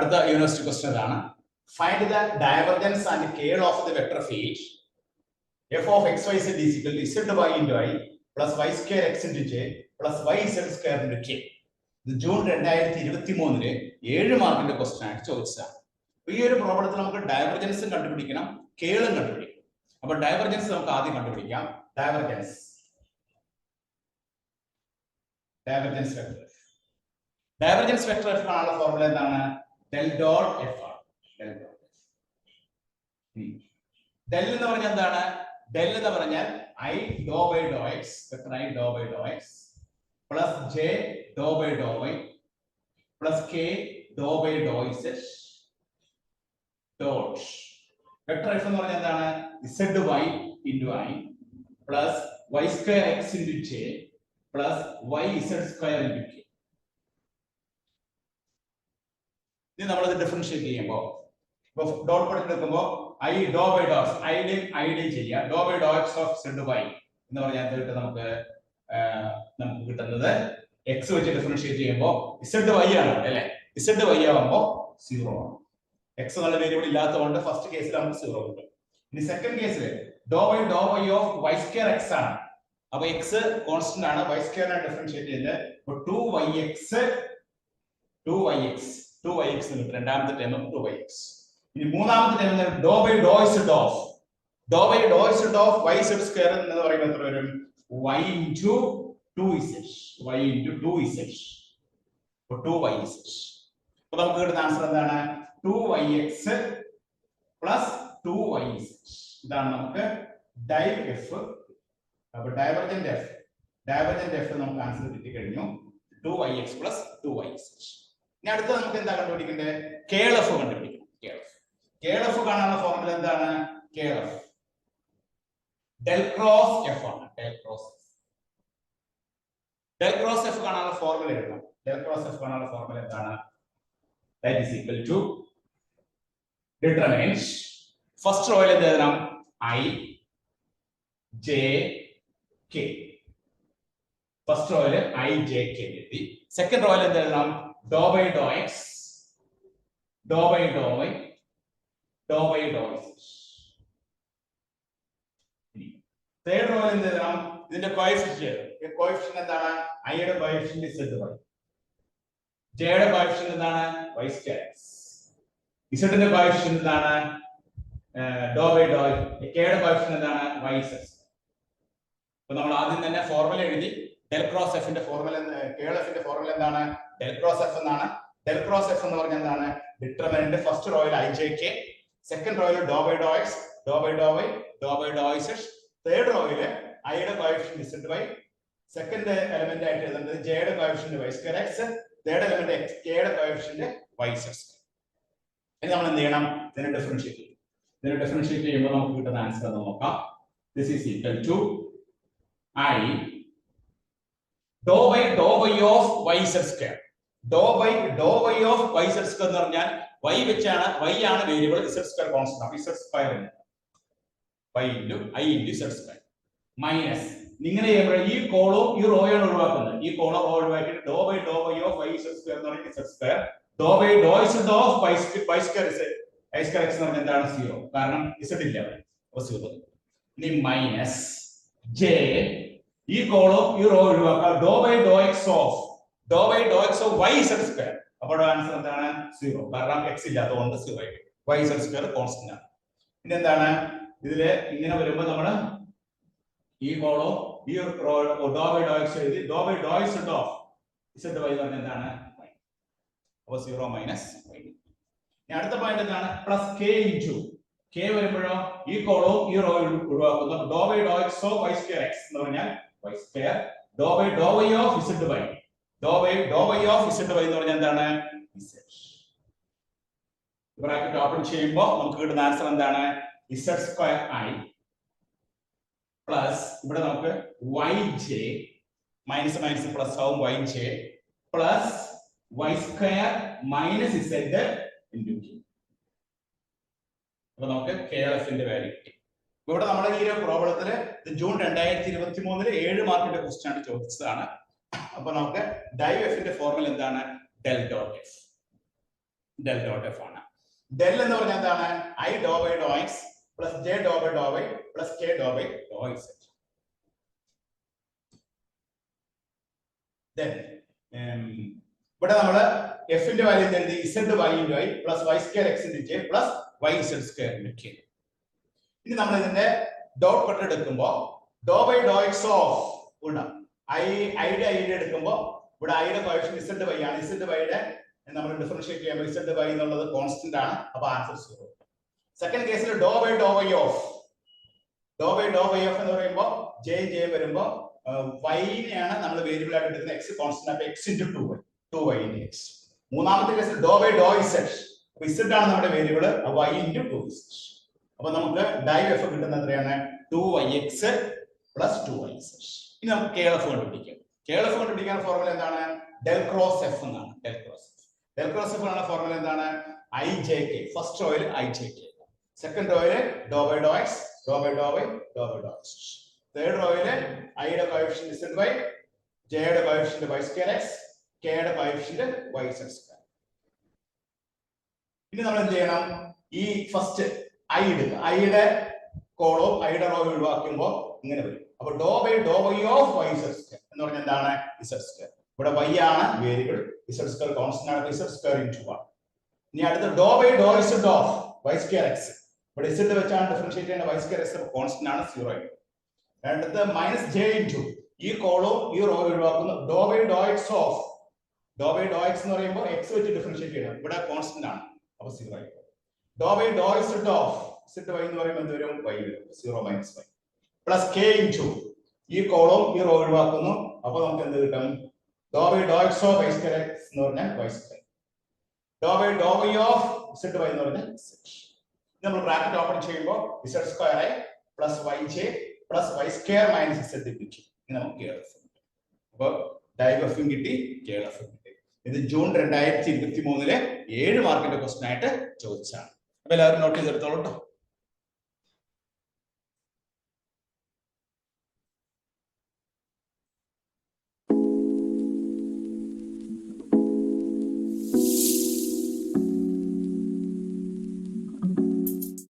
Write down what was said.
അടുത്ത university question ഇതാണ്. Find the divergence and curl of the vector field f of x y z is equal to z y into I plus y square x into j plus y z square into k. ഇത് June 2023 7 മാർക്കിന്റെ question ആയിട്ട് ചോദിച്ചതാണ്. ഈ ഒരു പ്രോബ്ലത്തിൽ നമുക്ക് ഡൈവർജൻസും കണ്ടുപിടിക്കണം, കേളും കണ്ടുപിടിക്കണം. അപ്പൊ ഡൈവർജൻസ് നമുക്ക് ആദ്യം കണ്ടുപിടിക്കാം. Divergence vector. Divergence vector F കാണാനുള്ള ഫോർമുല എന്താണ്? ഡെൽ ഡോട്ട് എഫ് ആണ്. ഡെൽ എന്ന് പറഞ്ഞാൽ എന്താണ്? ഡെൽ എന്ന് പറഞ്ഞാൽ i doh by doh x, vector i doh by doh x plus j doh by doh y plus k doh by doh z dot vector F എന്ന് പറഞ്ഞാൽ എന്താണ്? Z y into i plus y square x into j plus y z square into k. ഇത് നമ്മളത് differentiate ചെയ്യുമ്പോൾ dot പഠിച്ചെടുക്കുമ്പോൾ i doh by doh x ഐഡിയും ചെയ്യാം. Doh by doh x of z y എന്ന് പറഞ്ഞാൽ നമുക്ക് കിട്ടുന്നത് എക്സ് വെച്ച് ഡിഫറൻഷിയേറ്റ് ചെയ്യുമ്പോൾ ഇസെഡ് വൈ ആണ് അല്ലെ. ഇസെഡ് വൈ ആവുമ്പോൾ 0 ആണ്. എക്സ് എന്നുള്ള വേരിയബിൾ ഇല്ലാത്തതുകൊണ്ട് ഫസ്റ്റ് കേസിൽ നമുക്ക് 0 കിട്ടും. ഇനി സെക്കൻഡ് കേസിൽ doh by of y square x ആണ്. അപ്പൊ എക്സ് കോൺസ്റ്റന്റ് ആണ്, വൈ സ്ക്വയർ ആണ് ഡിഫറൻഷിയേറ്റ് ചെയ്യുന്നത്. അപ്പൊ 2yx കിട്ടും. രണ്ടാമത്തെ ടേം 2yx. ഇനി മൂന്നാമത്തെ term doh by doh z of y z square എന്ന് പറയുന്നത് എത്ര വരും? y into 2z. അപ്പൊ 2yz. അപ്പൊ നമുക്ക് കിട്ടുന്ന ആൻസർ എന്താണ്? 2yx plus 2yz. ഇതാണ് നമുക്ക് ഡൈവ് എഫ്. അപ്പൊ ഡൈവർജന്റ് എഫ് നമുക്ക് ആൻസർ കിട്ടിക്കഴിഞ്ഞു. 2yx plus 2yz. ഇനി അടുത്ത നമുക്ക് എന്താ കണ്ടുപിടിക്കേണ്ടത്? കേൾ എഫ് കണ്ടുപിടിക്കണം. കേൾ എഫ് കാണാനുള്ള ഫോർമുല എന്താണ്? Curl f del cross f ആണ്. ഡെൽ ക്രോസ് എഫ് കാണാനുള്ള ഫോർമുല എഴുതാം. ഡെൽ ക്രോസ് എഫ് കാണാനുള്ള ഫോർമുല എന്താണ്? That is equal to determinant first റോയിൽ എന്ത് എഴുതണം? I j k. ഫസ്റ്റ് റോയിൽ ഐ ജെ കെ എഴുതി. സെക്കൻഡ് റോയിൽ എന്ത് എഴുതണം? Doh by doh x, doh by doh y, doh by doh z. Third റോയിൽ എന്ത് എഴുതണം? ഇതിന്റെ കോഎഫിഷ്യന്റ് എന്താണ്? ഐയുടെ കോഎഫിഷ്യന്റ് ഇസെഡ് വൈ, ജെയുടെ കോഎഫിഷ്യന്റ് എന്താണ്? വൈ സ്ക്വയർ എക്സ്, ഇസെഡിന്റെ കോഎഫിഷ്യന്റ് എന്താണ്? ഡോ ബൈ ഡോ, കെയുടെ കോഎഫിഷ്യന്റ് എന്താണ്? Y z. അപ്പൊ നമ്മൾ ആദ്യം തന്നെ ഫോർമുല എഴുതി. ഡെൽ ക്രോസ് എഫിന്റെ ഫോർമുല, കേൾ എഫിന്റെ ഫോർമുല എന്താണ്? ഡെൽ ക്രോസ് എഫ് എന്നാണ്. ഡെൽ ക്രോസ് എഫ് എന്ന് പറഞ്ഞാൽ എന്താണ്? ഡിറ്റർമിനന്റ് ഫസ്റ്റ് റോയിൽ ഐ ജെ കെ, സെക്കൻഡ് റോയിൽ doh by doh x, doh by doh y, doh by doh z. Third റോയില് ഐയുടെ coefficient z y, second element ആയിട്ട് എഴുതുന്നത് ജെയുടെ coefficient y square x, third element x കെയുടെ coefficient y z square. ഇനി നമ്മൾ എന്ത് ചെയ്യണം? ഇതിനെ ഡിഫറൻഷിയേറ്റ് ചെയ്യും. ഇതിനെ ഡിഫറൻഷിയേറ്റ് ചെയ്യുമ്പോൾ നമുക്ക് കിട്ടുന്ന ആൻസർ എന്ന് നോക്കാം. This is equal to i doh by of y z square. Doh by of y z square എന്ന് പറഞ്ഞാൽ y വെച്ചാണ്, y ആണ് വേരിയബിൾ, ഇസെഡ് സ്ക്വയർ കോൺസ്റ്റന്റ്. അപ്പൊ z square y into i into z square minus ഇങ്ങനെ ചെയ്യുമ്പോൾ ഈ കോളും ഈ റോയാണ് ഒഴിവാക്കുന്നത്. ഈ കോളം റോ ഒഴിവാക്കിയിട്ട് doh by of y z square എന്ന് പറഞ്ഞാൽ z square, doh by doh z of y square x എന്ന് പറഞ്ഞാൽ എന്താണ്? 0. കാരണം ഇസെഡ് ഇല്ല അവിടെ. അപ്പൊ 0. ഇനി മൈനസ് j ഈ കോളം ഈ റോ ഒഴിവാക്കുക. Doh by doh x of y z square. അപ്പോൾ ആൻസർ എന്താണ്? 0. കാരണം x ഇല്ലാത്തതുകൊണ്ട് 0 ആയി. y ഇസെഡ് സ്ക്വയർ കോൺസ്റ്റന്റ് ആണ്. പിന്നെ എന്താണ് ഇതില് ഇങ്ങനെ വരുമ്പോൾ നമ്മള് ഈ കോളോ ഈ ഡോ ബൈ ഡോ എക്സ് എഴുതി. Doh by doh z of z y എന്ന് പറഞ്ഞാൽ എന്താണ്? അപ്പോൾ 0 മൈനസ് y. ഇനി അടുത്ത പോയിന്റ് എന്താണ്? പ്ലസ് കെ ഇൻറ്റു കെ വരുമ്പോഴോ ഈ കോളോ ഈ റോ ഒഴിവാക്കുന്നു. Doh by doh x of y square x എന്ന് പറഞ്ഞാൽ y square, doh by of z y, doh by of z y എന്ന് പറഞ്ഞാൽ എന്താണ്? ഇസെഡ്. ബ്രാക്കറ്റ് ഓപ്പൺ ചെയ്യുമ്പോൾ നമുക്ക് കിട്ടുന്ന ആൻസർ എന്താണ്? ഇസെഡ് സ്ക്വയർ ഐ പ്ലസ് ഇവിടെ നമുക്ക് y j minus minus plus ആവും y j plus y square minus z into k. അപ്പൊ നമുക്ക് കെഎൽഎഫിന്റെ വാല്യൂ കിട്ടി. ഇവിടെ നമ്മുടെ ഈ ഒരു പ്രോബ്ലത്തില് ജൂൺ 2023 7 മാർക്കിന്റെ ക്വസ്റ്റ്യൻ ആണ് ചോദിച്ചതാണ്. അപ്പൊ നമുക്ക് ഡൈവ് എഫിന്റെ ഫോർമുല എന്താണ്? Del dot F. Del dot F ആണ്. ഡെൽ എന്ന് പറഞ്ഞാൽ എന്താണ്? I doh by doh x plus j doh by doh y plus k doh by doh z. ഇവിടെ നമ്മള് എഫിന്റെ വാല്യൂ എന്ത്? Z y into i plus y square x into j plus y z square into k. ഇനി നമ്മൾ ഇതിന്റെ dot product എടുക്കുമ്പോ doh by doh x of ഐയുടെ എടുക്കുമ്പോ ഇവിടെ ഐയുടെ കോഎഫിഷ്യന്റ് ഇസെഡ് വൈ ആണ്. ഇസെഡ് വൈയുടെ നമ്മൾ ഡിഫറൻഷിയേറ്റ് ചെയ്യുമ്പോൾ ഇസെഡ് വൈ എന്നുള്ളത് കോൺസ്റ്റന്റ് ആണ്. അപ്പൊ ആൻസർ 0. സെക്കൻഡ് കേസിൽ doh by doh y of എന്ന് പറയുമ്പോൾ ജെ വരുമ്പോ വൈനെയാണ് നമ്മൾ വേരിയബിൾ ആയിട്ട് എടുക്കുന്നത്. എക്സ് കോൺസ്റ്റന്റ് ആയിട്ട് X into 2y into X. മൂന്നാമത്തെ കേസിൽ ഡോ ബൈ ഡോ ഇസെഡ്. അപ്പൊ ഇസെഡ് ആണ് നമ്മുടെ വേരിയബിൾ, y ഇൻറ്റു 2z. അപ്പൊ നമുക്ക് ഡൈവ് എഫ് കിട്ടുന്നത് എത്രയാണ്? 2yx plus 2yz. ഇനി നമുക്ക് കേളഫ് കണ്ടുപിടിക്കാം. കേളഫ് കണ്ടുപിടിക്കാൻ ഫോർമുല എന്താണ്? ഡെൽ ക്രോസ് എഫ് എന്നാണ്. ഡെൽ ക്രോസ് എഫ് ആണ് ഫോർമുല എന്താണ്? ijk. ഫസ്റ്റ് റോയിൽ ijk, സെക്കൻഡ് റോയിൽ doh by doh x, doh by doh y, doh by doh x. Third റോയില് ഐയുടെ കോഎഫിഷ്യന്റ് ഇസെഡ് വൈ, ജെയുടെ കോഎഫിഷ്യന്റ് വൈ സ്ക്വയർ എക്സ്, കെയുടെ coefficient y z square. ഇനി നമ്മൾ എന്ത് ചെയ്യണം? ഈ ഫസ്റ്റ് ഐ എടുക്കുക. ഐയുടെ കോളോ ഐയുടെ റോ ഒഴിവാക്കുമ്പോൾ ഇങ്ങനെ വരും. അപ്പൊ doh by of y z square എന്ന് പറഞ്ഞാൽ എന്താണ്? Z square. ഇവിടെ y ആണ് വേരിയബിൾ, ഇസെഡ് സ്ക്വയർ കോൺസ്റ്റന്റ് ആണ്. Z square into 1. ഇനി അടുത്ത doh by doh z of y square x. ഇവിടെ ഇസെഡ് വെച്ചാണ് ഡിഫറൻഷിയേറ്റ് ചെയ്യുന്ന. വൈ സ്ക്വയർ എക്സ് കോൺസ്റ്റന്റ് ആണ്, 0 ആയിട്ട്. അടുത്ത മൈനസ് ജെ ഇൻടു ഈ കോളും ഈ റോ ഒഴിവാക്കുന്നു. Doh by doh x of എന്ന് പറയുമ്പോൾ എക്സ് വെച്ച് ഡിഫറൻഷിയേറ്റ് ചെയ്യണം. ഇവിടെ കോൺസ്റ്റന്റ് ആണ്, അപ്പൊ 0 ആയിട്ട്. Doh by doh z of z y എന്ന് പറയുമ്പോൾ എന്ത് വരും? y വരും. 0 minus y plus k into ഈ കോളും ഈ റോ ഒഴിവാക്കുന്നു. അപ്പൊ നമുക്ക് എന്ത് കിട്ടും? Doh by doh x of y square x എന്ന് പറഞ്ഞാൽ y square. Doh by doh y of z y എന്ന് പറഞ്ഞാൽ ഇസെഡ്. നമ്മൾ ബ്രാക്കറ്റ് ഓപ്പൺ ചെയ്യുമ്പോൾ z square i plus y j plus y square minus z കിട്ടി. ഇനി നമുക്ക് കേളഫ്. അപ്പൊ ഡൈവ് എഫും കിട്ടി, കേളഫും കിട്ടി. ഇത് ജൂൺ 2023 7 മാർക്കിന്റെ ക്വസ്റ്റൻ ആയിട്ട് ചോദിച്ചാണ്. അപ്പൊ എല്ലാവരും നോട്ട് ചെയ്തെടുത്തോളൂ കേട്ടോ.